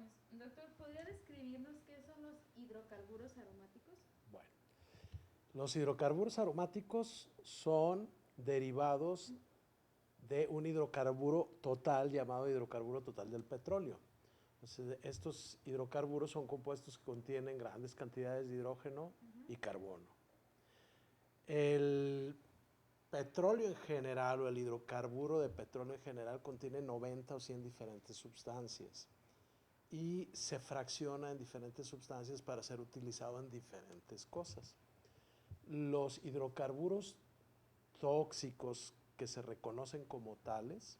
años. Doctor, ¿podría describirnos qué son los hidrocarburos aromáticos? Bueno, los hidrocarburos aromáticos son derivados de un hidrocarburo total llamado hidrocarburo total del petróleo. Entonces, estos hidrocarburos son compuestos que contienen grandes cantidades de hidrógeno y carbono. El petróleo en general o el hidrocarburo de petróleo en general contiene 90 o 100 diferentes sustancias y se fracciona en diferentes sustancias para ser utilizado en diferentes cosas. Los hidrocarburos tóxicos que se reconocen como tales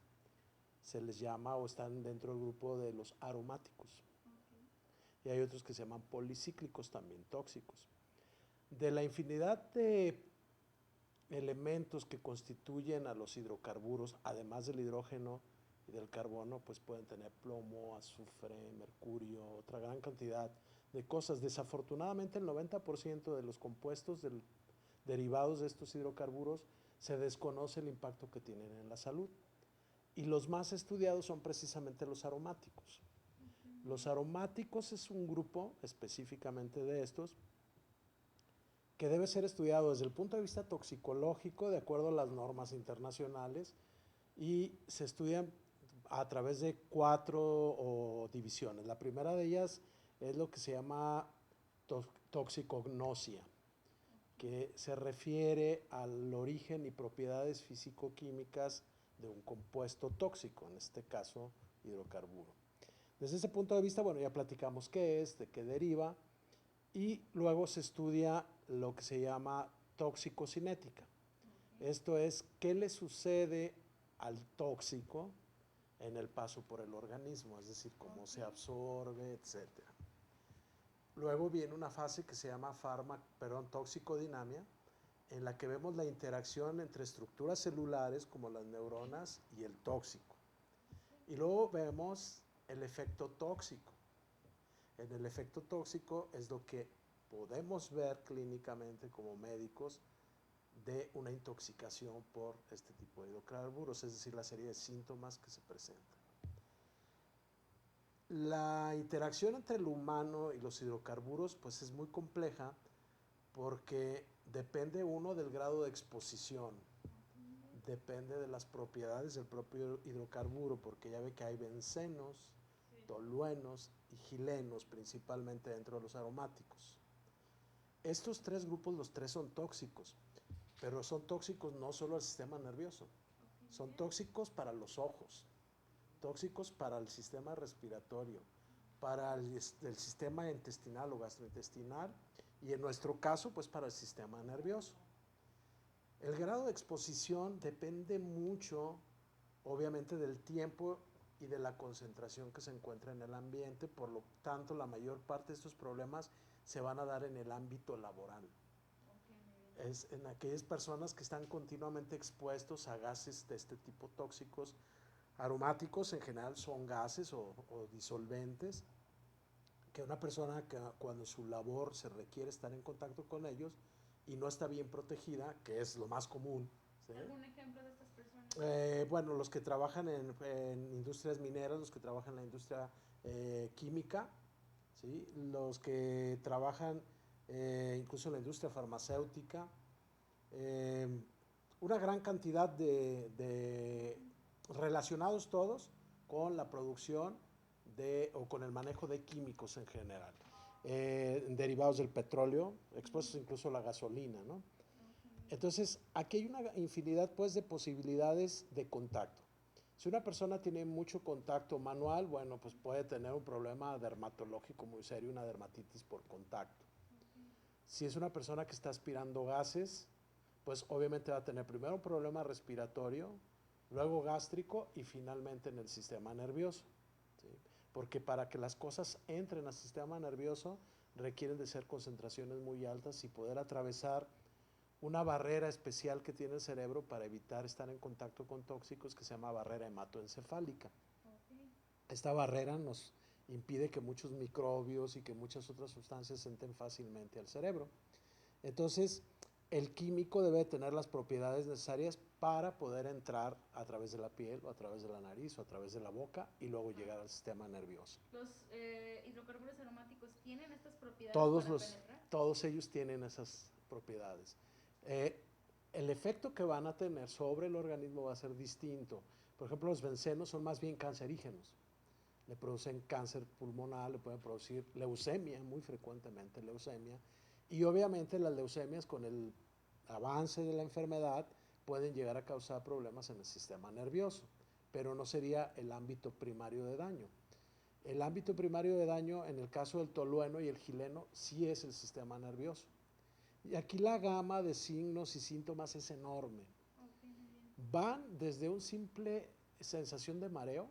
se les llama o están dentro del grupo de los aromáticos. Y hay otros que se llaman policíclicos, también tóxicos. De la infinidad de elementos que constituyen a los hidrocarburos, además del hidrógeno y del carbono, pues pueden tener plomo, azufre, mercurio, otra gran cantidad de cosas. Desafortunadamente el 90% de los compuestos derivados de estos hidrocarburos se desconoce el impacto que tienen en la salud. Y los más estudiados son precisamente los aromáticos. Los aromáticos es un grupo específicamente de estos que debe ser estudiado desde el punto de vista toxicológico de acuerdo a las normas internacionales y se estudian a través de 4 divisiones. La primera de ellas es lo que se llama toxicognosia, que se refiere al origen y propiedades físico-químicas de un compuesto tóxico, en este caso hidrocarburo. Desde ese punto de vista, bueno, ya platicamos qué es, de qué deriva, y luego se estudia lo que se llama toxicocinética. Esto es, ¿qué le sucede al tóxico en el paso por el organismo? Es decir, cómo se absorbe, etc. Luego viene una fase que se llama toxicodinamia, en la que vemos la interacción entre estructuras celulares como las neuronas y el tóxico. Y luego vemos el efecto tóxico. En el efecto tóxico es lo que podemos ver clínicamente como médicos de una intoxicación por este tipo de hidrocarburos, es decir, la serie de síntomas que se presentan. La interacción entre el humano y los hidrocarburos pues es muy compleja porque depende uno del grado de exposición, depende de las propiedades del propio hidrocarburo, porque ya ve que hay bencenos, toluenos y gilenos principalmente dentro de los aromáticos. Estos 3 grupos, los 3 son tóxicos, pero son tóxicos no solo al sistema nervioso, son tóxicos para los ojos, tóxicos para el sistema respiratorio, para el sistema intestinal o gastrointestinal y en nuestro caso pues para el sistema nervioso. El grado de exposición depende mucho obviamente del tiempo y de la concentración que se encuentra en el ambiente, por lo tanto la mayor parte de estos problemas se van a dar en el ámbito laboral. Es en aquellas personas que están continuamente expuestos a gases de este tipo tóxicos. Aromáticos en general son gases o disolventes que una persona que cuando su labor se requiere estar en contacto con ellos y no está bien protegida, que es lo más común. ¿Sí? ¿Algún ejemplo de estas personas? Bueno, los que trabajan en industrias mineras, los que trabajan en la industria química, ¿sí? Los que trabajan incluso en la industria farmacéutica, una gran cantidad de relacionados todos con la producción o con el manejo de químicos en general, derivados del petróleo, expuestos incluso a la gasolina, ¿no? Entonces, aquí hay una infinidad pues de posibilidades de contacto. Si una persona tiene mucho contacto manual, bueno, pues puede tener un problema dermatológico muy serio, una dermatitis por contacto. Si es una persona que está aspirando gases, pues obviamente va a tener primero un problema respiratorio, luego gástrico y finalmente en el sistema nervioso, ¿sí? Porque para que las cosas entren al sistema nervioso requieren de ser concentraciones muy altas y poder atravesar una barrera especial que tiene el cerebro para evitar estar en contacto con tóxicos que se llama barrera hematoencefálica. Esta barrera nos impide que muchos microbios y que muchas otras sustancias entren fácilmente al cerebro. Entonces, el químico debe tener las propiedades necesarias para poder entrar a través de la piel o a través de la nariz o a través de la boca y luego llegar al sistema nervioso. ¿Los hidrocarburos aromáticos tienen estas propiedades Todos, para penetrar? todos ellos tienen esas propiedades. El efecto que van a tener sobre el organismo va a ser distinto. Por ejemplo, los bencenos son más bien cancerígenos. Le producen cáncer pulmonar, le pueden producir leucemia, muy frecuentemente leucemia. Y obviamente las leucemias con el avance de la enfermedad pueden llegar a causar problemas en el sistema nervioso, pero no sería el ámbito primario de daño. El ámbito primario de daño en el caso del tolueno y el gileno sí es el sistema nervioso. Y aquí la gama de signos y síntomas es enorme. Van desde un simple sensación de mareo,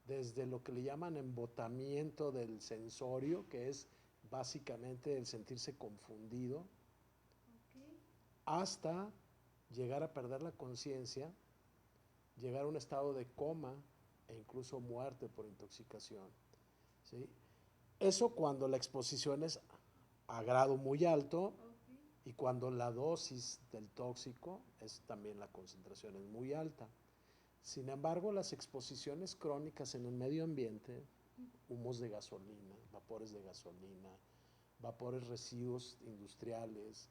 desde lo que le llaman embotamiento del sensorio, que es básicamente el sentirse confundido, hasta llegar a perder la conciencia, llegar a un estado de coma e incluso muerte por intoxicación, ¿sí? Eso cuando la exposición es a grado muy alto y cuando la dosis del tóxico es también la concentración es muy alta. Sin embargo, las exposiciones crónicas en el medio ambiente, humos de gasolina, vapores de gasolina, vapores residuos industriales,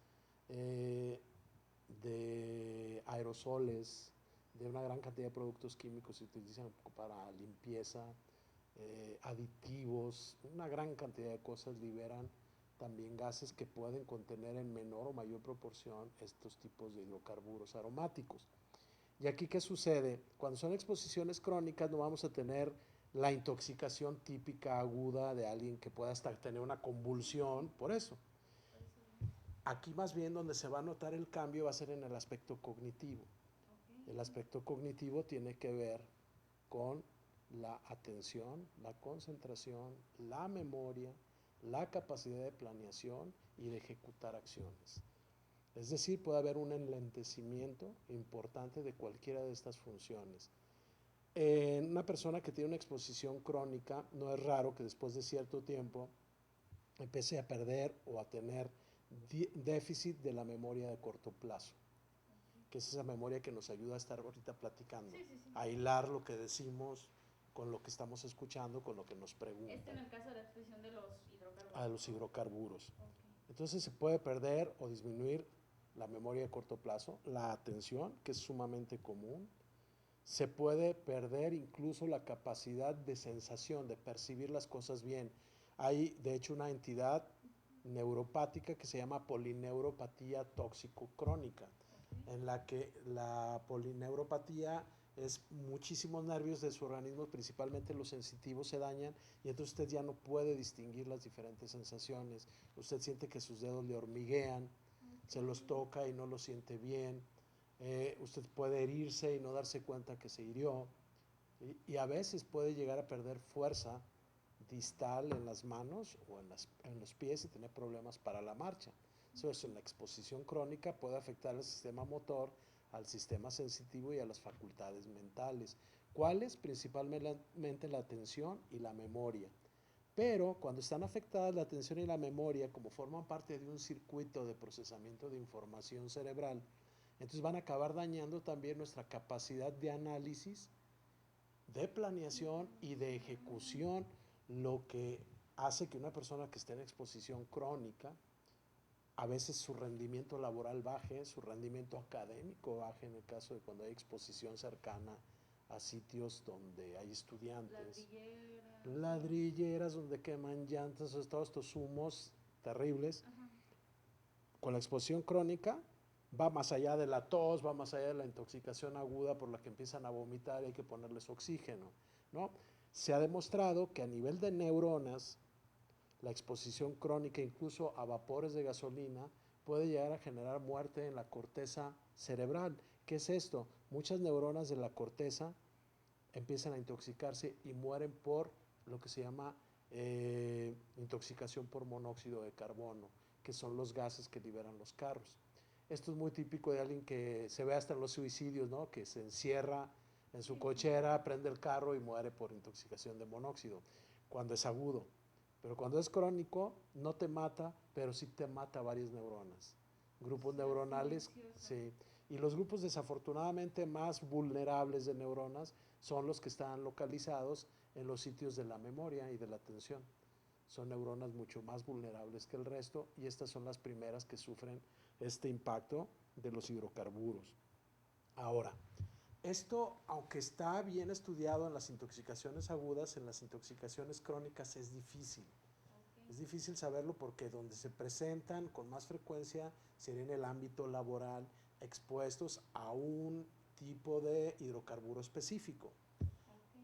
de aerosoles, de una gran cantidad de productos químicos que se utilizan para limpieza, aditivos, una gran cantidad de cosas liberan también gases que pueden contener en menor o mayor proporción estos tipos de hidrocarburos aromáticos. Y aquí, ¿qué sucede? Cuando son exposiciones crónicas no vamos a tener la intoxicación típica aguda de alguien que pueda hasta tener una convulsión, por eso. Aquí más bien donde se va a notar el cambio va a ser en el aspecto cognitivo. El aspecto cognitivo tiene que ver con la atención, la concentración, la memoria, la capacidad de planeación y de ejecutar acciones. Es decir, puede haber un enlentecimiento importante de cualquiera de estas funciones. En una persona que tiene una exposición crónica, no es raro que después de cierto tiempo empiece a perder o a tener déficit de la memoria de corto plazo, que es esa memoria que nos ayuda a estar ahorita platicando, a hilar lo que decimos con lo que estamos escuchando, con lo que nos preguntan. En el caso de la exposición de los hidrocarburos. A los hidrocarburos. Entonces se puede perder o disminuir la memoria de corto plazo, la atención, que es sumamente común. Se puede perder incluso la capacidad de sensación, de percibir las cosas bien. Hay, de hecho, una entidad neuropática que se llama polineuropatía tóxico-crónica, en la que la polineuropatía es muchísimos nervios de su organismo, principalmente los sensitivos, se dañan y entonces usted ya no puede distinguir las diferentes sensaciones. Usted siente que sus dedos le hormiguean, se los toca y no los siente bien. Usted puede herirse y no darse cuenta que se hirió, ¿sí? Y a veces puede llegar a perder fuerza distal en las manos o en los pies y tener problemas para la marcha. Eso en la exposición crónica puede afectar al sistema motor, al sistema sensitivo y a las facultades mentales. ¿Cuáles? Principalmente la atención y la memoria. Pero cuando están afectadas la atención y la memoria, como forman parte de un circuito de procesamiento de información cerebral, entonces van a acabar dañando también nuestra capacidad de análisis, de planeación y de ejecución, lo que hace que una persona que esté en exposición crónica, a veces su rendimiento laboral baje, su rendimiento académico baje en el caso de cuando hay exposición cercana a sitios donde hay estudiantes. Ladrilleras donde queman llantas, todos estos humos terribles. Con la exposición crónica va más allá de la tos, va más allá de la intoxicación aguda por la que empiezan a vomitar y hay que ponerles oxígeno, ¿no? Se ha demostrado que a nivel de neuronas, la exposición crónica incluso a vapores de gasolina puede llegar a generar muerte en la corteza cerebral. ¿Qué es esto? Muchas neuronas de la corteza empiezan a intoxicarse y mueren por lo que se llama intoxicación por monóxido de carbono, que son los gases que liberan los carros. Esto es muy típico de alguien que se ve hasta en los suicidios, ¿no? Que se encierra en su cochera, prende el carro y muere por intoxicación de monóxido, cuando es agudo. Pero cuando es crónico, no te mata, pero sí te mata varias neuronas. Grupos neuronales, sí. Y los grupos desafortunadamente más vulnerables de neuronas son los que están localizados en los sitios de la memoria y de la atención. Son neuronas mucho más vulnerables que el resto y estas son las primeras que sufren este impacto de los hidrocarburos. Ahora, esto, aunque está bien estudiado en las intoxicaciones agudas, en las intoxicaciones crónicas es difícil. Es difícil saberlo porque donde se presentan con más frecuencia sería en el ámbito laboral, expuestos a un tipo de hidrocarburo específico.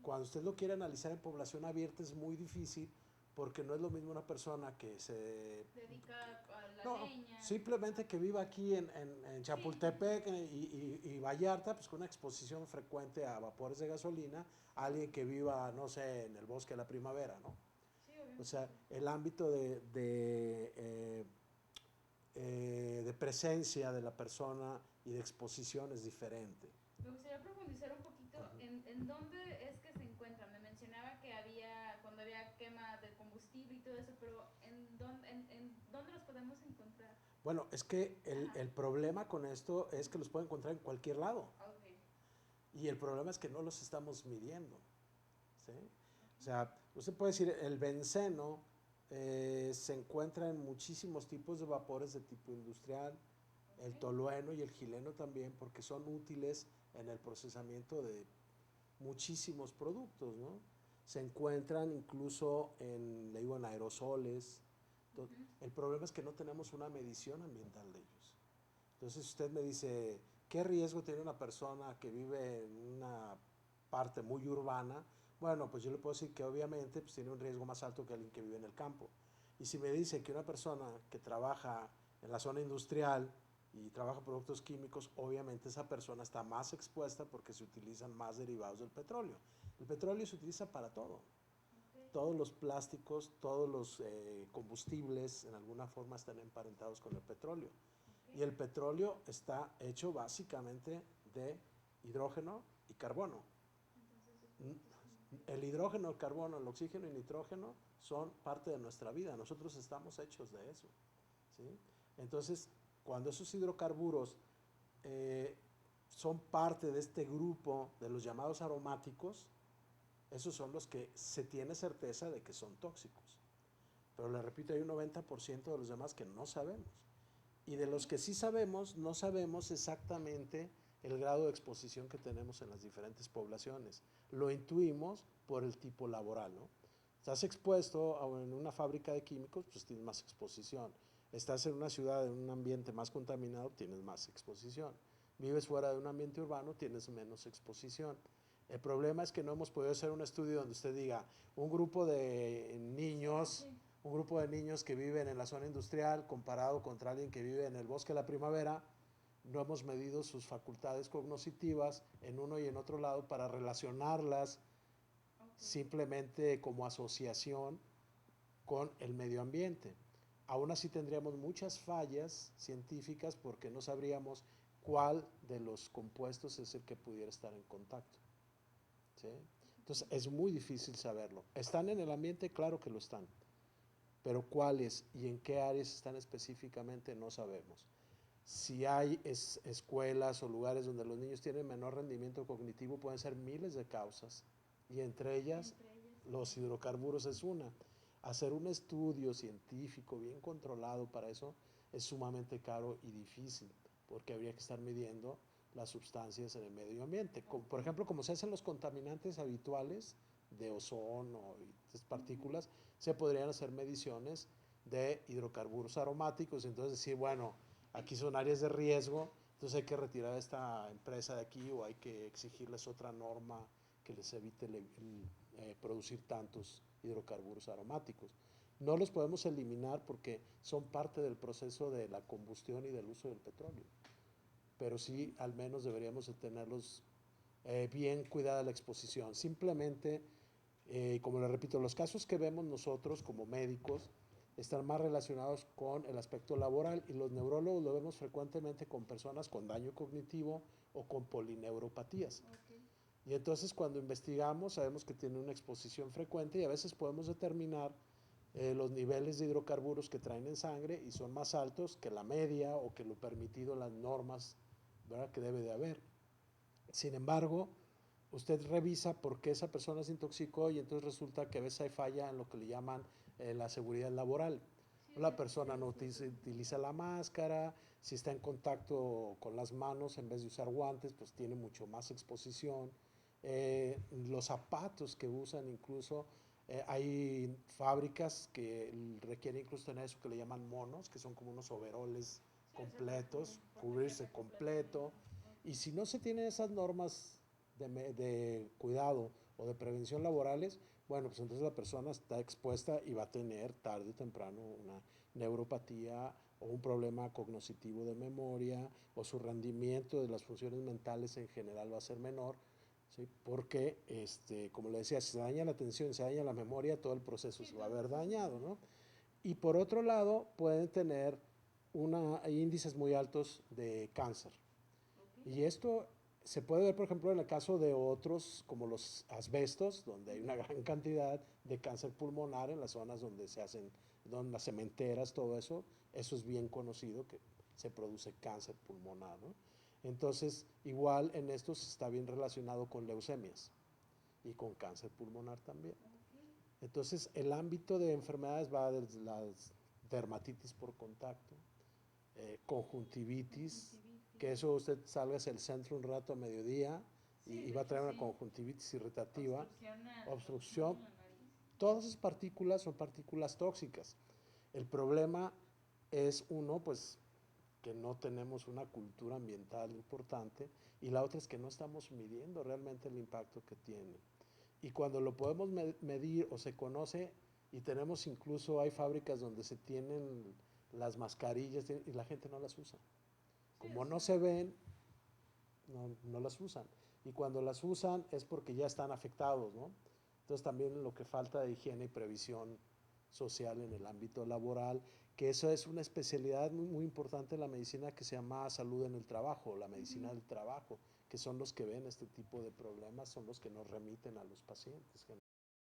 Cuando usted lo quiere analizar en población abierta es muy difícil porque no es lo mismo una persona que se dedica a la leña. Simplemente que viva aquí en Chapultepec y Vallarta, pues con una exposición frecuente a vapores de gasolina, a alguien que viva, no sé, en el bosque de la primavera, ¿no? Sí, obviamente. O sea, el ámbito de presencia de la persona y de exposición es diferente. Me gustaría profundizar un poquito en dónde es que se encuentran. Me mencionaba que cuando había quema de combustible y todo eso, pero ¿en dónde los podemos encontrar? Bueno, es que el problema con esto es que los pueden encontrar en cualquier lado. Okay. Y el problema es que no los estamos midiendo, ¿sí? O sea, usted puede decir, el benceno se encuentra en muchísimos tipos de vapores de tipo industrial, el tolueno y el xileno también, porque son útiles en el procesamiento de muchísimos productos, ¿no? Se encuentran incluso le digo, en aerosoles. El problema es que no tenemos una medición ambiental de ellos. Entonces usted me dice, ¿qué riesgo tiene una persona que vive en una parte muy urbana? Bueno, pues yo le puedo decir que obviamente pues, tiene un riesgo más alto que alguien que vive en el campo. Y si me dice que una persona que trabaja en la zona industrial y trabaja productos químicos, obviamente esa persona está más expuesta porque se utilizan más derivados del petróleo. El petróleo se utiliza para todo. Todos los plásticos, todos los combustibles en alguna forma están emparentados con el petróleo. Y el petróleo está hecho básicamente de hidrógeno y carbono. El hidrógeno, el carbono, el oxígeno y nitrógeno son parte de nuestra vida. Nosotros estamos hechos de eso, ¿sí? Entonces, cuando esos hidrocarburos son parte de este grupo de los llamados aromáticos, esos son los que se tiene certeza de que son tóxicos. Pero le repito, hay un 90% de los demás que no sabemos. Y de los que sí sabemos, no sabemos exactamente el grado de exposición que tenemos en las diferentes poblaciones. Lo intuimos por el tipo laboral, ¿no? Estás expuesto en una fábrica de químicos, pues tienes más exposición. Estás en una ciudad, en un ambiente más contaminado, tienes más exposición. Vives fuera de un ambiente urbano, tienes menos exposición. El problema es que no hemos podido hacer un estudio donde usted diga, un grupo de niños que viven en la zona industrial comparado contra alguien que vive en el bosque de la primavera, no hemos medido sus facultades cognitivas en uno y en otro lado para relacionarlas simplemente como asociación con el medio ambiente. Aún así tendríamos muchas fallas científicas porque no sabríamos cuál de los compuestos es el que pudiera estar en contacto, ¿sí? Entonces es muy difícil saberlo. ¿Están en el ambiente? Claro que lo están, pero cuáles y en qué áreas están específicamente no sabemos. Si hay escuelas o lugares donde los niños tienen menor rendimiento cognitivo, pueden ser miles de causas, y entre ellas los hidrocarburos es una. Hacer un estudio científico bien controlado para eso es sumamente caro y difícil, porque habría que estar midiendo las sustancias en el medio ambiente. Por ejemplo, como se hacen los contaminantes habituales de ozono y de partículas, se podrían hacer mediciones de hidrocarburos aromáticos, entonces decir, bueno, aquí son áreas de riesgo, entonces hay que retirar a esta empresa de aquí o hay que exigirles otra norma que les evite producir tantos hidrocarburos aromáticos. No los podemos eliminar porque son parte del proceso de la combustión y del uso del petróleo, pero sí al menos deberíamos de tenerlos bien cuidada la exposición. Simplemente, como le repito, los casos que vemos nosotros como médicos están más relacionados con el aspecto laboral y los neurólogos lo vemos frecuentemente con personas con daño cognitivo o con polineuropatías. Y entonces cuando investigamos sabemos que tiene una exposición frecuente y a veces podemos determinar los niveles de hidrocarburos que traen en sangre y son más altos que la media o que lo permitido en las normas ¿verdad?, que debe de haber. Sin embargo, usted revisa por qué esa persona se intoxicó y entonces resulta que a veces hay falla en lo que le llaman la seguridad laboral. Sí, La persona no utiliza la máscara, si está en contacto con las manos en vez de usar guantes, pues tiene mucho más exposición. Los zapatos que usan incluso, hay fábricas que requieren incluso tener eso que le llaman monos, que son como unos overoles sí, o sea, completos, cubrirse protegerse completamente. completo. Y si no se tienen esas normas de cuidado o de prevención laborales, bueno, pues entonces la persona está expuesta y va a tener tarde o temprano una neuropatía o un problema cognitivo de memoria o su rendimiento de las funciones mentales en general va a ser menor, ¿sí? Porque, como le decía, si se daña la atención, se daña la memoria, todo el proceso Sí, se va a todo el ver proceso se dañado, daña. ¿no? Y por otro lado, pueden tener índices muy altos de cáncer. Ok. Y esto se puede ver, por ejemplo, en el caso de otros, como los asbestos, donde hay una gran cantidad de cáncer pulmonar en las zonas donde se hacen, donde las cementeras, todo eso, eso es bien conocido que se produce cáncer pulmonar, ¿no? Entonces, igual en estos está bien relacionado con leucemias y con cáncer pulmonar también. Ok. Entonces, el ámbito de enfermedades va desde las dermatitis por contacto, conjuntivitis, que Conjuntivitis. eso usted salga hacia el centro un rato a mediodía Sí, y de va a hecho traer una sí. conjuntivitis irritativa, Obstrucciona obstrucción. en la nariz. Todas esas partículas son partículas tóxicas. El problema es uno, pues, que no tenemos una cultura ambiental importante y la otra es que no estamos midiendo realmente el impacto que tiene. Y cuando lo podemos medir o se conoce y tenemos incluso, hay fábricas donde se tienen las mascarillas y la gente no las usa. Sí, Como o no se sea, ven, no las usan. Y cuando las usan es porque ya están afectados, ¿no? Entonces también lo que falta de higiene y previsión social en el ámbito laboral, que eso es una especialidad muy, muy importante en la medicina que se llama salud en el trabajo, la medicina ujú. del trabajo, que son los que ven este tipo de problemas, son los que nos remiten a los pacientes generalmente.